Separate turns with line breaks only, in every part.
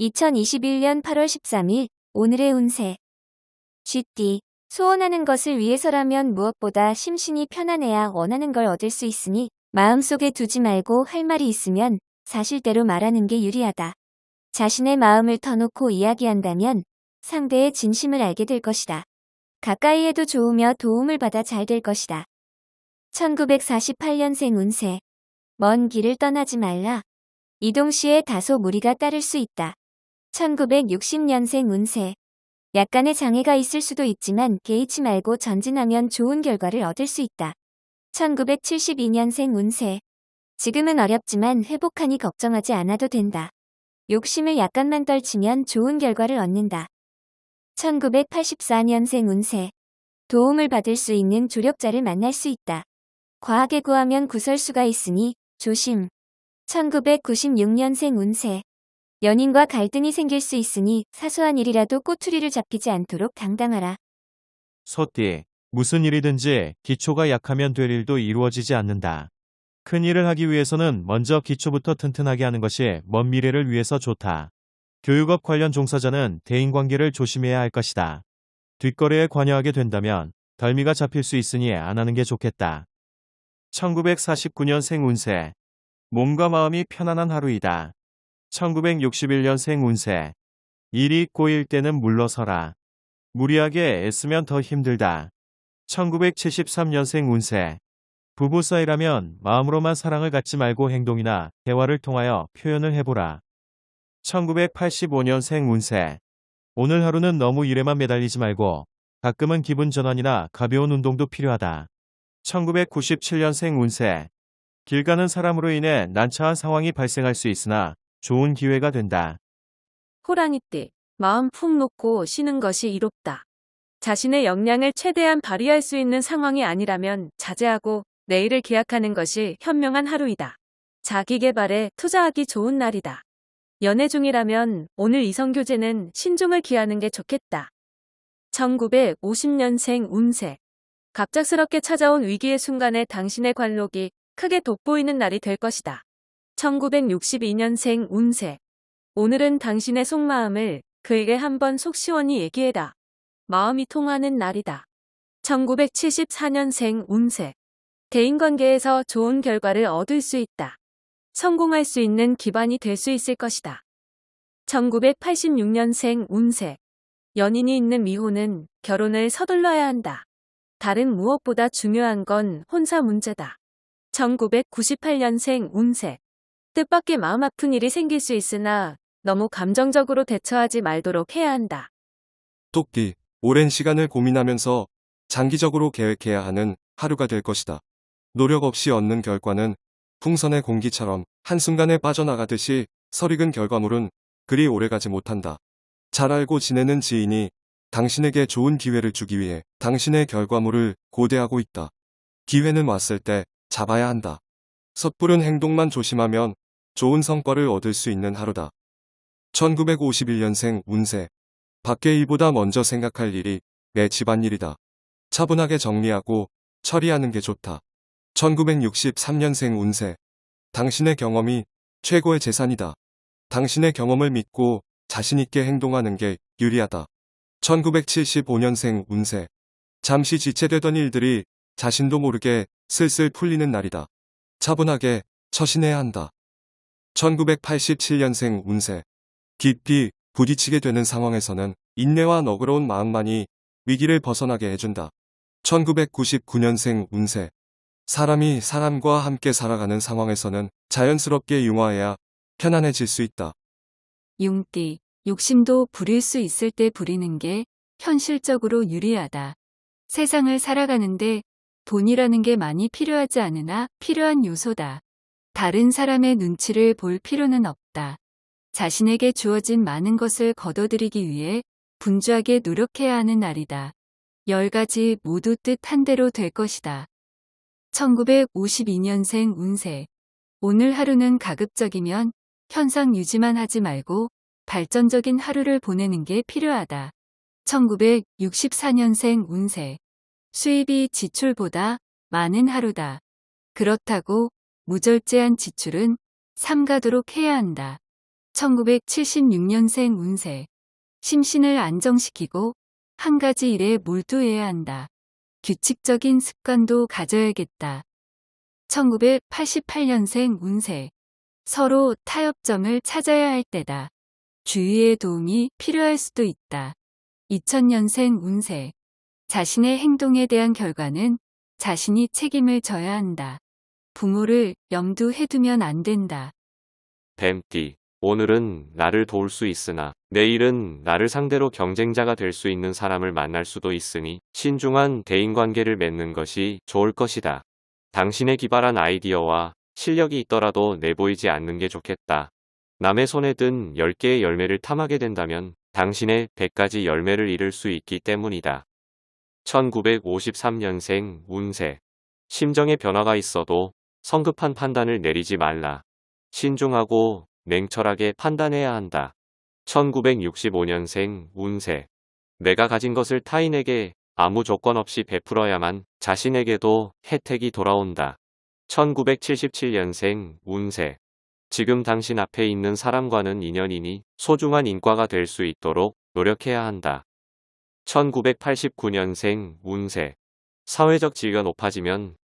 2021년 8월 13일 오늘의 운세. 쥐띠. 소원하는 것을 위해서라면 무엇보다 심신이 편안해야 원하는 걸 얻을 수 있으니 마음속에 두지 말고 할 말이 있으면 사실대로 말하는 게 유리하다. 자신의 마음을 터놓고 이야기한다면 상대의 진심을 알게 될 것이다. 가까이 해도 좋으며 도움을 받아 잘 될 것이다. 1948년생 운세. 먼 길을 떠나지 말라. 이동 시에 다소 무리가 따를 수 있다. 1960년생 운세. 약간의 장애가 있을 수도 있지만 개의치 말고 전진하면 좋은 결과를 얻을 수 있다. 1972년생 운세. 지금은 어렵지만 회복하니 걱정하지 않아도 된다. 욕심을 약간만 떨치면 좋은 결과를 얻는다. 1984년생 운세. 도움을 받을 수 있는 조력자를 만날 수 있다. 과하게 구하면 구설수가 있으니 조심. 1996년생 운세. 연인과 갈등이 생길 수 있으니 사소한 일이라도 꼬투리를 잡히지 않도록 당당하라.
소띠, 무슨 일이든지 기초가 약하면 될 일도 이루어지지 않는다. 큰 일을 하기 위해서는 먼저 기초부터 튼튼하게 하는 것이 먼 미래를 위해서 좋다. 교육업 관련 종사자는 대인관계를 조심해야 할 것이다. 뒷거래에 관여하게 된다면 덜미가 잡힐 수 있으니 안 하는 게 좋겠다. 1949년생 운세. 몸과 마음이 편안한 하루이다. 1961년생 운세. 일이 꼬일 때는 물러서라. 무리하게 애쓰면 더 힘들다. 1973년생 운세. 부부 사이라면 마음으로만 사랑을 갖지 말고 행동이나 대화를 통하여 표현을 해보라. 1985년생 운세. 오늘 하루는 너무 일에만 매달리지 말고 가끔은 기분 전환이나 가벼운 운동도 필요하다. 1997년생 운세. 길 가는 사람으로 인해 난처한 상황이 발생할 수 있으나 좋은 기회가 된다.
호랑이띠. 마음 푹 놓고 쉬는 것이 이롭다. 자신의 역량을 최대한 발휘할 수 있는 상황이 아니라면 자제하고 내일을 기약하는 것이 현명한 하루이다. 자기 개발에 투자하기 좋은 날이다. 연애 중이라면 오늘 이성교제는 신중을 기하는 게 좋겠다. 1950년생 운세. 갑작스럽게 찾아온 위기의 순간에 당신의 관록이 크게 돋보이는 날이 될 것이다. 1962년생 운세. 오늘은 당신의 속마음을 그에게 한번 속 시원히 얘기해라. 마음이 통하는 날이다. 1974년생 운세. 대인관계에서 좋은 결과를 얻을 수 있다. 성공할 수 있는 기반이 될 수 있을 것이다. 1986년생 운세. 연인이 있는 미혼은 결혼을 서둘러야 한다. 다른 무엇보다 중요한 건 혼사 문제다. 1998년생 운세. 뜻밖의 마음 아픈 일이 생길 수 있으나 너무 감정적으로 대처하지 말도록 해야 한다.
토끼, 오랜 시간을 고민하면서 장기적으로 계획해야 하는 하루가 될 것이다. 노력 없이 얻는 결과는 풍선의 공기처럼 한순간에 빠져나가듯이 설익은 결과물은 그리 오래가지 못한다. 잘 알고 지내는 지인이 당신에게 좋은 기회를 주기 위해 당신의 결과물을 고대하고 있다. 기회는 왔을 때 잡아야 한다. 섣부른 행동만 조심하면 좋은 성과를 얻을 수 있는 하루다. 1951년생 운세. 밖의 일보다 먼저 생각할 일이 내 집안일이다. 차분하게 정리하고 처리하는 게 좋다. 1963년생 운세. 당신의 경험이 최고의 재산이다. 당신의 경험을 믿고 자신있게 행동하는 게 유리하다. 1975년생 운세. 잠시 지체되던 일들이 자신도 모르게 슬슬 풀리는 날이다. 차분하게 처신해야 한다. 1987년생 운세. 깊이 부딪히게 되는 상황에서는 인내와 너그러운 마음만이 위기를 벗어나게 해준다. 1999년생 운세. 사람이 사람과 함께 살아가는 상황에서는 자연스럽게 융화해야 편안해질 수 있다.
용띠, 욕심도 부릴 수 있을 때 부리는 게 현실적으로 유리하다. 세상을 살아가는데 돈이라는 게 많이 필요하지 않으나 필요한 요소다. 다른 사람의 눈치를 볼 필요는 없다. 자신에게 주어진 많은 것을 거둬들이기 위해 분주하게 노력해야 하는 날이다. 10가지 모두 뜻한 대로 될 것이다. 1952년생 운세. 오늘 하루는 가급적이면 현상 유지만 하지 말고 발전적인 하루를 보내는 게 필요하다. 1964년생 운세. 수입이 지출보다 많은 하루다. 그렇다고 무절제한 지출은 삼가도록 해야 한다. 1976년생 운세. 심신을 안정시키고 한 가지 일에 몰두해야 한다. 규칙적인 습관도 가져야겠다. 1988년생 운세. 서로 타협점을 찾아야 할 때다. 주위의 도움이 필요할 수도 있다. 2000년생 운세. 자신의 행동에 대한 결과는 자신이 책임을 져야 한다. 부모를 염두해 두면 안 된다.
뱀띠. 오늘은 나를 도울 수 있으나 내일은 나를 상대로 경쟁자가 될 수 있는 사람을 만날 수도 있으니 신중한 대인관계를 맺는 것이 좋을 것이다. 당신의 기발한 아이디어와 실력이 있더라도 내보이지 않는 게 좋겠다. 남의 손에 든 10개의 열매를 탐하게 된다면 당신의 100가지 열매를 잃을 수 있기 때문이다. 1953년생 운세. 심정의 변화가 있어도 성급한 판단을 내리지 말라. 신중하고 냉철하게 판단해야 한다. 1965년생 운세. 내가 가진 것을 타인에게 아무 조건 없이 베풀어야만 자신에게도 혜택이 돌아온다. 1977년생 운세. 지금 당신 앞에 있는 사람과는 인연이니 소중한 인과가 될 수 있도록 노력해야 한다. 1989년생 운세. 사회적 지위가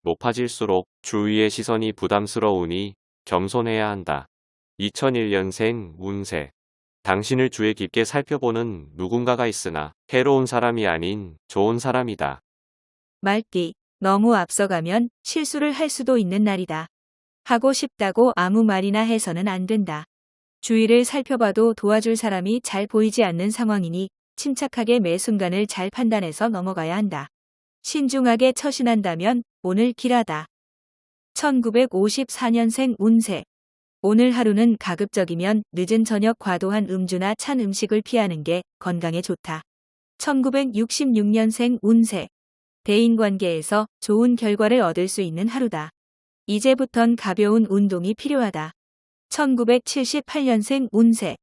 높아질수록 주위의 시선이 부담스러우니 겸손해야 한다. 2001년생 운세. 당신을 주의 깊게 살펴보는 누군가가 있으나 해로운 사람이 아닌 좋은 사람이다.
말띠, 너무 앞서가면 실수를 할 수도 있는 날이다. 하고 싶다고 아무 말이나 해서는 안 된다. 주위를 살펴봐도 도와줄 사람이 잘 보이지 않는 상황이니 침착하게 매 순간을 잘 판단해서 넘어가야 한다. 신중하게 처신한다면 오늘 길하다. 1954년생 운세. 오늘 하루는 가급적이면 늦은 저녁 과도한 음주나 찬 음식을 피하는 게 건강에 좋다. 1966년생 운세. 대인관계에서 좋은 결과를 얻을 수 있는 하루다. 이제부턴 가벼운 운동이 필요하다. 1978년생 운세.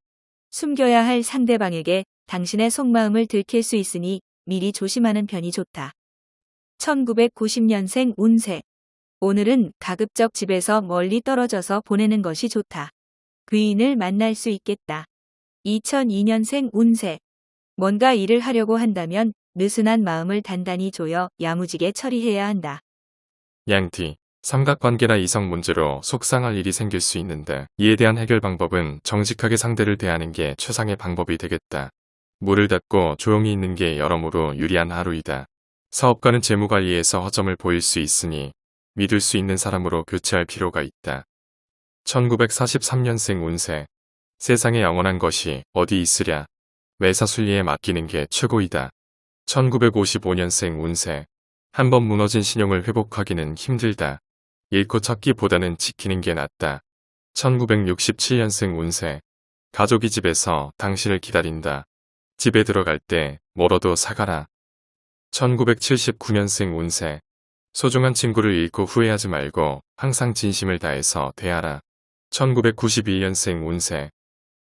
숨겨야 할 상대방에게 당신의 속마음을 들킬 수 있으니 미리 조심하는 편이 좋다. 1990년생 운세. 오늘은 가급적 집에서 멀리 떨어져서 보내는 것이 좋다. 귀인을 만날 수 있겠다. 2002년생 운세. 뭔가 일을 하려고 한다면 느슨한 마음을 단단히 조여 야무지게 처리해야 한다.
양띠. 삼각관계나 이성 문제로 속상할 일이 생길 수 있는데 이에 대한 해결 방법은 정직하게 상대를 대하는 게 최상의 방법이 되겠다. 문을 닫고 조용히 있는 게 여러모로 유리한 하루이다. 사업가는 재무관리에서 허점을 보일 수 있으니 믿을 수 있는 사람으로 교체할 필요가 있다. 1943년생 운세. 세상에 영원한 것이 어디 있으랴. 매사순리에 맡기는 게 최고이다. 1955년생 운세. 한번 무너진 신용을 회복하기는 힘들다. 잃고 찾기보다는 지키는 게 낫다. 1967년생 운세. 가족이 집에서 당신을 기다린다. 집에 들어갈 때 뭐라도 사가라. 1979년생 운세. 소중한 친구를 잃고 후회하지 말고 항상 진심을 다해서 대하라. 1992년생 운세.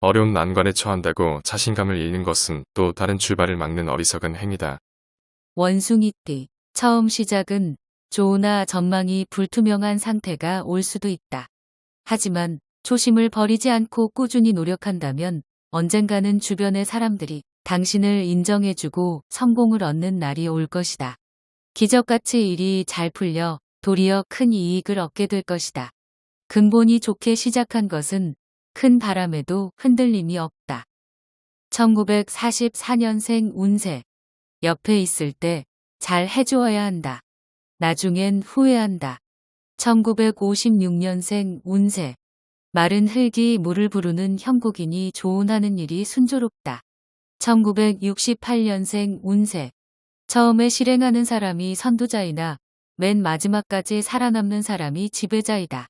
어려운 난관에 처한다고 자신감을 잃는 것은 또 다른 출발을 막는 어리석은 행위다.
원숭이띠. 처음 시작은 좋으나 전망이 불투명한 상태가 올 수도 있다. 하지만 초심을 버리지 않고 꾸준히 노력한다면 언젠가는 주변의 사람들이 당신을 인정해주고 성공을 얻는 날이 올 것이다. 기적같이 일이 잘 풀려 도리어 큰 이익을 얻게 될 것이다. 근본이 좋게 시작한 것은 큰 바람에도 흔들림이 없다. 1944년생 운세. 옆에 있을 때 잘 해주어야 한다. 나중엔 후회한다. 1956년생 운세. 마른 흙이 물을 부르는 형국이니 조언하는 일이 순조롭다. 1968년생 운세. 처음에 실행하는 사람이 선두자이나 맨 마지막까지 살아남는 사람이 지배자이다.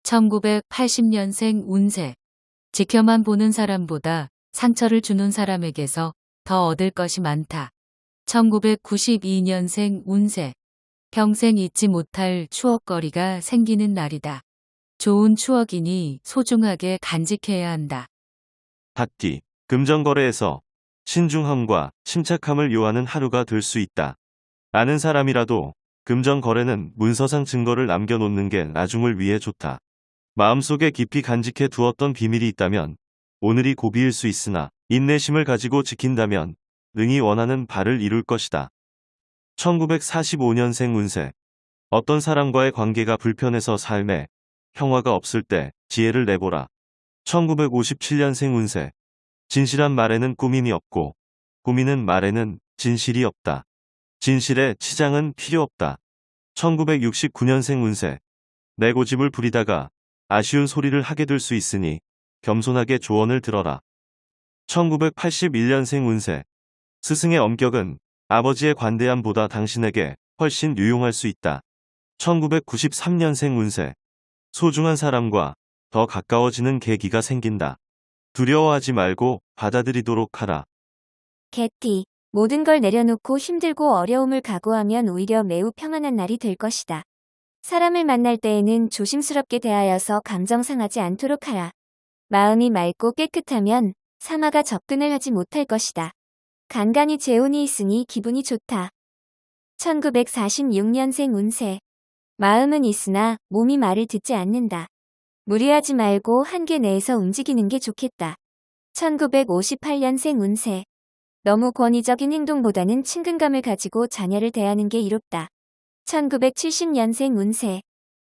1980년생 운세. 지켜만 보는 사람보다 상처를 주는 사람에게서 더 얻을 것이 많다. 1992년생 운세. 평생 잊지 못할 추억거리가 생기는 날이다. 좋은 추억이니 소중하게 간직해야 한다.
닭띠. 금전거래에서 신중함과 침착함을 요하는 하루가 될 수 있다. 아는 사람이라도 금전거래는 문서상 증거를 남겨놓는 게 나중을 위해 좋다. 마음속에 깊이 간직해 두었던 비밀이 있다면 오늘이 고비일 수 있으나 인내심을 가지고 지킨다면 능히 원하는 바를 이룰 것이다. 1945년생 운세. 어떤 사람과의 관계가 불편해서 삶에 평화가 없을 때 지혜를 내보라. 1957년생 운세. 진실한 말에는 꾸밈이 없고 꾸미는 말에는 진실이 없다. 진실에 치장은 필요 없다. 1969년생 운세. 내 고집을 부리다가 아쉬운 소리를 하게 될 수 있으니 겸손하게 조언을 들어라. 1981년생 운세. 스승의 엄격은 아버지의 관대함보다 당신에게 훨씬 유용할 수 있다. 1993년생 운세. 소중한 사람과 더 가까워지는 계기가 생긴다. 두려워하지 말고 받아들이도록 하라.
개띠, 모든 걸 내려놓고 힘들고 어려움을 각오하면 오히려 매우 평안한 날이 될 것이다. 사람을 만날 때에는 조심스럽게 대하여서 감정 상하지 않도록 하라. 마음이 맑고 깨끗하면 사마가 접근을 하지 못할 것이다. 간간히 재혼이 있으니 기분이 좋다. 1946년생 운세. 마음은 있으나 몸이 말을 듣지 않는다. 무리하지 말고 한계 내에서 움직이는 게 좋겠다. 1958년생 운세. 너무 권위적인 행동보다는 친근감을 가지고 자녀를 대하는 게 이롭다. 1970년생 운세.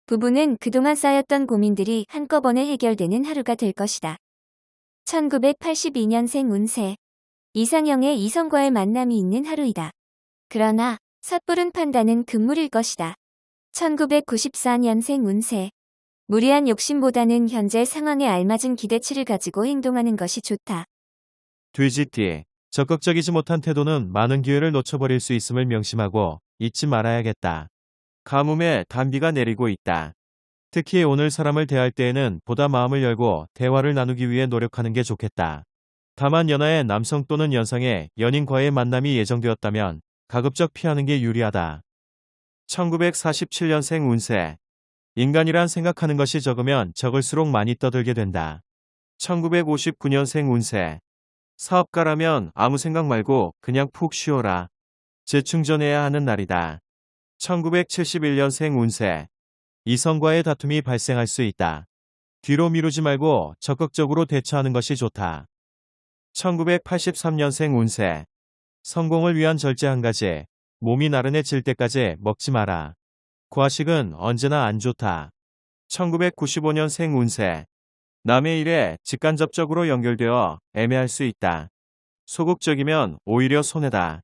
부부는 그동안 쌓였던 고민들이 한꺼번에 해결되는 하루가 될 것이다. 1982년생 운세. 이상형의 이성과의 만남이 있는 하루이다. 그러나 섣부른 판단은 금물일 것이다. 1994년생 운세. 무리한 욕심보다는 현재 상황에 알맞은 기대치를 가지고 행동하는 것이 좋다.
돼지띠. 적극적이지 못한 태도는 많은 기회를 놓쳐버릴 수 있음을 명심하고 잊지 말아야겠다. 가뭄에 단비가 내리고 있다. 특히 오늘 사람을 대할 때에는 보다 마음을 열고 대화를 나누기 위해 노력하는 게 좋겠다. 다만 연하의 남성 또는 연상의 연인과의 만남이 예정되었다면 가급적 피하는 게 유리하다. 1947년생 운세. 인간이란 생각하는 것이 적으면 적을수록 많이 떠들게 된다. 1959년생 운세. 사업가라면 아무 생각 말고 그냥 푹 쉬어라. 재충전해야 하는 날이다. 1971년생 운세. 이성과의 다툼이 발생할 수 있다. 뒤로 미루지 말고 적극적으로 대처하는 것이 좋다. 1983년생 운세. 성공을 위한 절제 한 가지. 몸이 나른해질 때까지 먹지 마라. 과식은 언제나 안 좋다. 1995년생 운세. 남의 일에 직간접적으로 연결되어 애매할 수 있다. 소극적이면 오히려 손해다.